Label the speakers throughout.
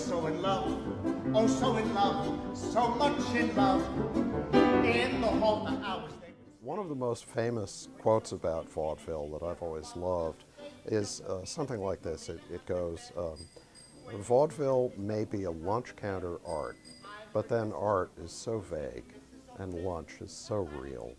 Speaker 1: so in love, oh, so in love, so much in love. In the halter hours they would...
Speaker 2: One of the most famous quotes about vaudeville that I've always loved is something like this. It goes, vaudeville may be a lunch counter art, but then art is so vague and lunch is so real.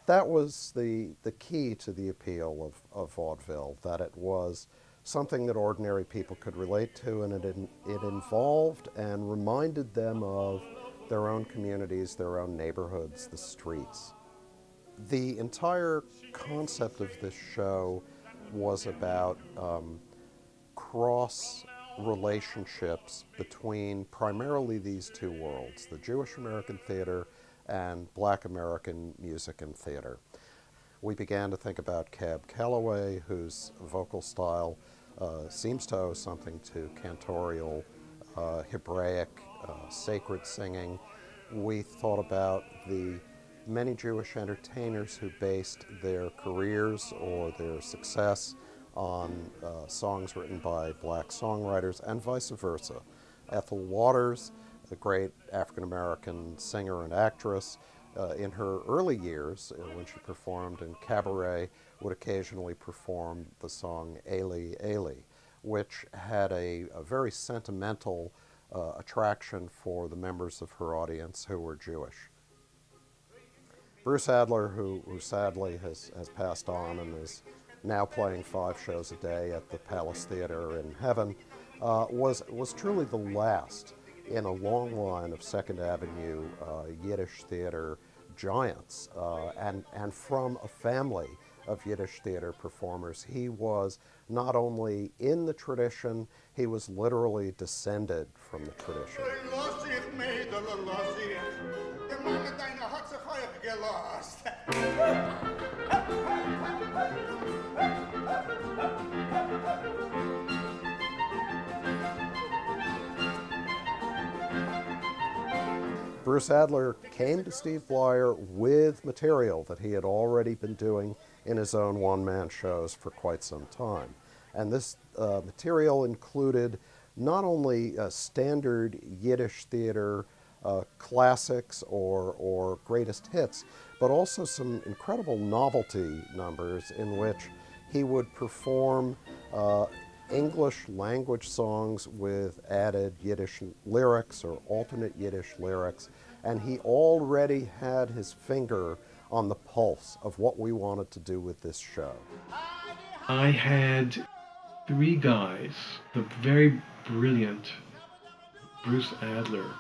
Speaker 2: That was the key to the appeal of vaudeville, that it was something that ordinary people could relate to, and it involved and reminded them of their own communities, their own neighborhoods, the streets. The entire concept of this show was about cross relationships between primarily these two worlds, the Jewish American theater and Black American music and theater. We began to think about Cab Calloway, whose vocal style seems to owe something to cantorial, Hebraic, sacred singing. We thought about the many Jewish entertainers who based their careers or their success on songs written by black songwriters, and vice versa. Ethel Waters, a great African-American singer and actress, in her early years, when she performed in cabaret, would occasionally perform the song Eli, Eli, which had a very sentimental attraction for the members of her audience who were Jewish. Bruce Adler, who sadly has passed on and is now playing 5 shows a day at the Palace Theater in Heaven, was truly the last in a long line of Second Avenue Yiddish theater giants, and from a family of Yiddish theater performers. He was not only in the tradition, he was literally descended from the tradition. Bruce Adler came to Steve Blyer with material that he had already been doing in his own one-man shows for quite some time. And this material included not only standard Yiddish theater classics or greatest hits, but also some incredible novelty numbers in which he would perform English language songs with added Yiddish lyrics or alternate Yiddish lyrics, and he already had his finger on the pulse of what we wanted to do with this show.
Speaker 3: I had 3 guys, the very brilliant Bruce Adler,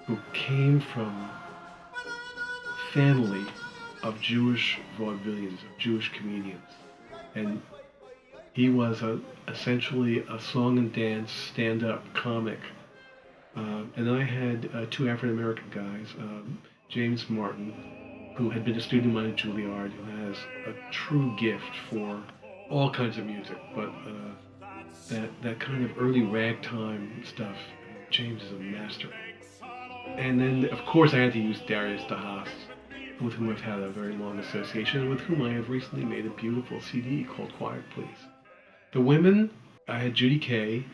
Speaker 3: who came from a family of Jewish vaudevillians, of Jewish comedians, and he was essentially a song and dance stand-up comic. And I had 2 African-American guys, James Martin, who had been a student of mine at Juilliard, who has a true gift for all kinds of music, but that kind of early ragtime stuff, James is a master. And then, of course, I had to use Darius DeHaas, with whom I've had a very long association, and with whom I have recently made a beautiful CD called Quiet Please. The women, I had Judy Kay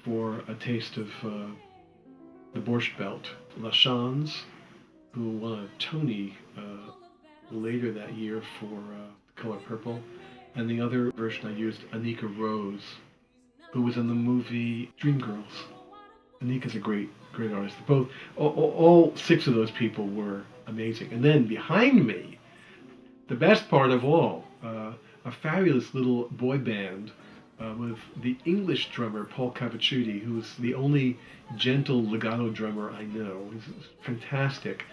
Speaker 3: for a taste of the Borscht Belt, LaChanze, who won a Tony later that year for The Color Purple, and the other version I used, Anika Rose, who was in the movie Dreamgirls. Anika's a great artist. Both, all 6 of those people were amazing. And then behind me, the best part of all, a fabulous little boy band with the English drummer, Paul Cavicciuti, who's the only gentle legato drummer I know. He's fantastic.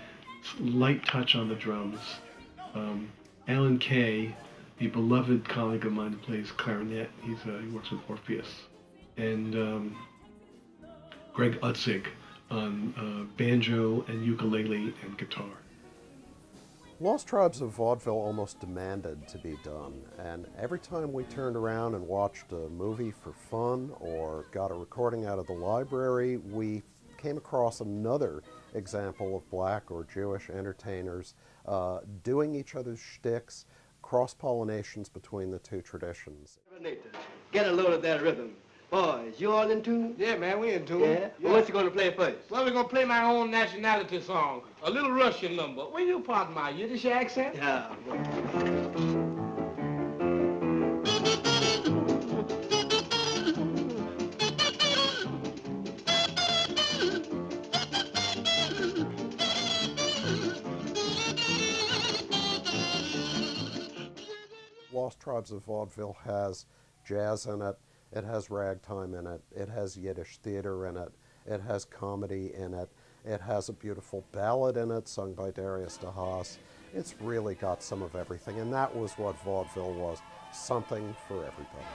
Speaker 3: Light touch on the drums. Alan Kay, the beloved colleague of mine who plays clarinet. He works with Orpheus. And Greg Utzig on banjo and ukulele and guitar.
Speaker 2: Lost Tribes of Vaudeville almost demanded to be done, and every time we turned around and watched a movie for fun or got a recording out of the library, we came across another example of black or Jewish entertainers doing each other's shticks, cross-pollinations between the two traditions.
Speaker 4: Get a load of that rhythm. Boys, you all in tune?
Speaker 5: Yeah, man, we in tune.
Speaker 4: Yeah? Well, what you gonna play first?
Speaker 5: Well, we're gonna play my own nationality song, a little Russian number. Where you pardon my Yiddish accent?
Speaker 4: Yeah.
Speaker 2: Lost Tribes of Vaudeville has jazz in it, it has ragtime in it, it has Yiddish theater in it, it has comedy in it, it has a beautiful ballad in it sung by Darius DeHaas. It's really got some of everything, and that was what vaudeville was, something for everybody.